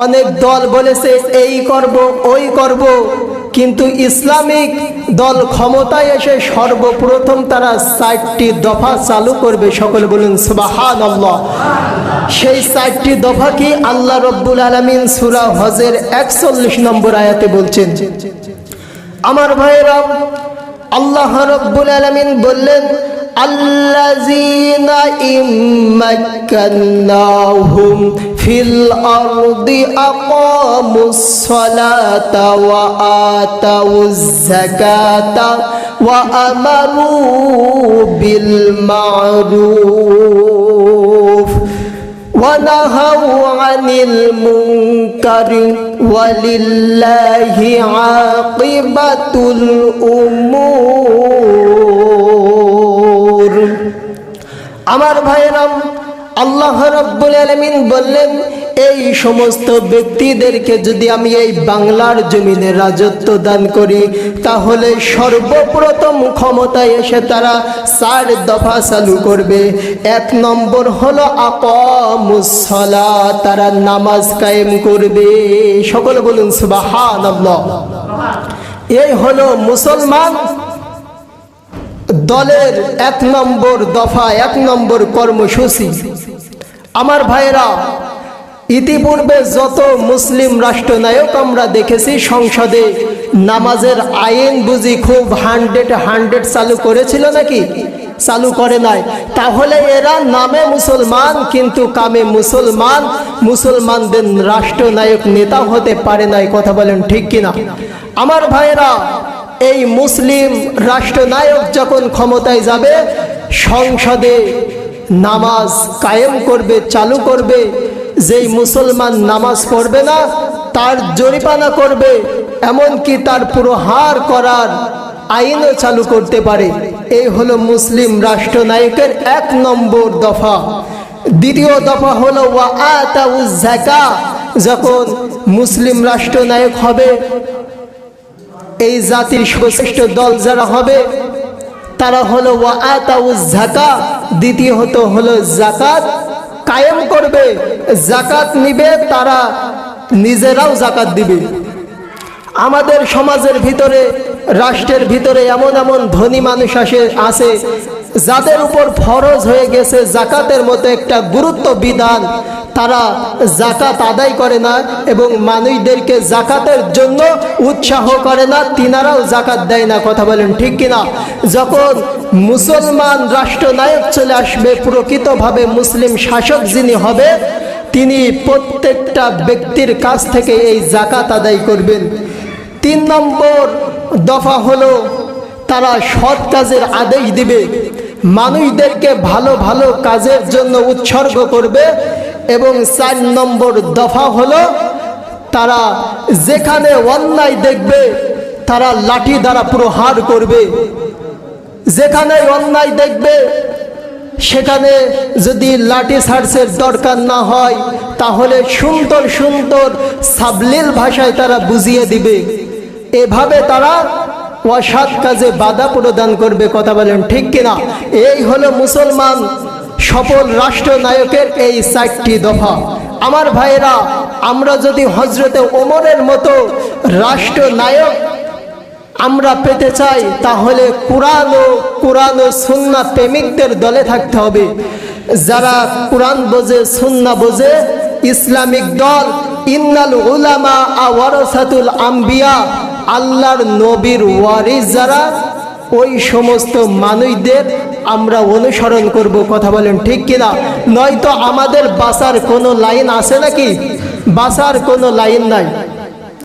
অনেক দল বলেছে এই করব ওই করব, কিন্তু ইসলামিক দল ক্ষমতায় এসে সর্বপ্রথম তারা 4টি দফা চালু করবে। সকলে বলুন সুবহানাল্লাহ। সেই 4টি দফা কি? আল্লাহ রাব্বুল আলামিন সূরা হজের 41 নম্বর আয়াতে বলছেন। আমার ভাইরা, আল্লাহ রাব্বুল আলামিন বললেন, আল্লাযীনা ইম্মাক্কান্নাহুম ফিল আরদি আকামুস সালাতা ওয়া আতাউজ যাকাতা ওয়া আমারু বিল মা'রুফ ওয়া নাহাউ আনিল মুনকারি ওয়ালিল্লাহি আকিবাতুল উমুর। আমার ভাইয়েরা, আল্লাহ রাব্বুল আলামিন বললেন, এই সমস্ত ব্যক্তিদেরকে যদি আমি এই বাংলার জমিনে রাজত্ব দান করি, তাহলে সর্বপ্রথম ক্ষমতায় এসে তারা 4 দফা চালু করবে। 1 নম্বর হলো আকামুস সালাত, তারা নামাজ কায়েম করবে। সকলে বলুন সুবহানাল্লাহ। এই হলো মুসলমান দলের 1 নম্বর দফা, 1 নম্বর কর্মসূচি। আমার ভাইরা, ইতিপূর্বে যত মুসলিম রাষ্ট্রনায়ক আমরা দেখেছি, সংসদে নামাজের আইন বুঝি খুব 100 চালু করেছিল নাকি? চালু করে নাই। তাহলে এরা নামে মুসলমান কিন্তু কামে মুসলমান, মুসলমানদের রাষ্ট্রনায়ক নেতা হতে পারে নাই। কথা বলেন ঠিক কিনা? আমার ভাইরা, এই মুসলিম রাষ্ট্রনায়ক যখন ক্ষমতায় যাবে, সংসদে নামাজ কায়েম করবে, চালু করবে। যেই মুসলমান নামাজ পড়বে না তার জরিমানা করবে, এমনকি তার প্রহার করার আইনও চালু করতে পারে। এই হলো মুসলিম রাষ্ট্রনায়কের 1 নম্বর দফা। দ্বিতীয় দফা হলো ওয়া আতাউজ যাকাত। যখন মুসলিম রাষ্ট্রনায়ক হবে, এই জাতির শ্রেষ্ঠ দল যারা হবে তারা হলো ওয়া আতাউজ যাকাত। দ্বিতীয়ত হলো যাকাত কায়েম করবে, যাকাত নিবে, তারা নিজেরাও যাকাত দিবে। আমাদের সমাজের ভিতরে, রাষ্ট্রের ভিতরে এমন এমন ধনী মানুষ আছে যাদের উপর ফরজ হয়ে গেছে যাকাতের মতো একটা গুরুত্ব বিধান, তারা যাকাত আদায় করে না এবং মানুষদেরকে যাকাতের জন্য উৎসাহ করে না, তিনারাও যাকাত দেয় না। কথা বলেন ঠিক কিনা? যখন মুসলমান রাষ্ট্রনায়ক চলে আসবে, প্রকৃতভাবে মুসলিম শাসক যিনি হবে, তিনি প্রত্যেকটা ব্যক্তির কাছ থেকে এই যাকাত আদায় করবেন। 3 নম্বর দফা হলো তারা সৎ কাজের আদেশ দিবে, মানুষদেরকে ভালো ভালো কাজের জন্য উৎসর্গ করবে। এবং 4 নম্বর দফা হলো তারা যেখানে অন্যায় দেখবে তারা লাঠি দ্বারা প্রহার করবে। যেখানে অন্যায় দেখবে সেখানে যদি লাঠি চার্জের দরকার না হয়, তাহলে সুন্দর সুন্দর সাবলীল ভাষায় তারা বুঝিয়ে দিবে। এভাবে তারা অসৎ কাজে বাধা প্রদান করবে। কথা বলেন ঠিক কিনা? এই হলো মুসলমান সফল রাষ্ট্রনায়কের এই 4টি দফা। আমার ভাইরা, আমরা যদি হযরতে ওমরের মতো রাষ্ট্রনায়ক আমরা পেতে চাই, তাহলে কুরআন ও সুন্নাহ প্রেমিকদের দলে থাকতে হবে। যারা কুরআন বোঝে, সুন্নাহ বোঝে, ইসলামিক দল। ইন্নাল উলামা ওয়ারাসাতুল আম্বিয়া, আল্লাহর নবীর ওয়ারিস যারা, ওই সমস্ত মানুষদের আমরা অনুসরণ করব। কথা বলেন ঠিক কিনা? নয়তো আমাদের বাঁচার কোনো লাইন আছে নাকি? বাঁচার কোনো লাইন নাই।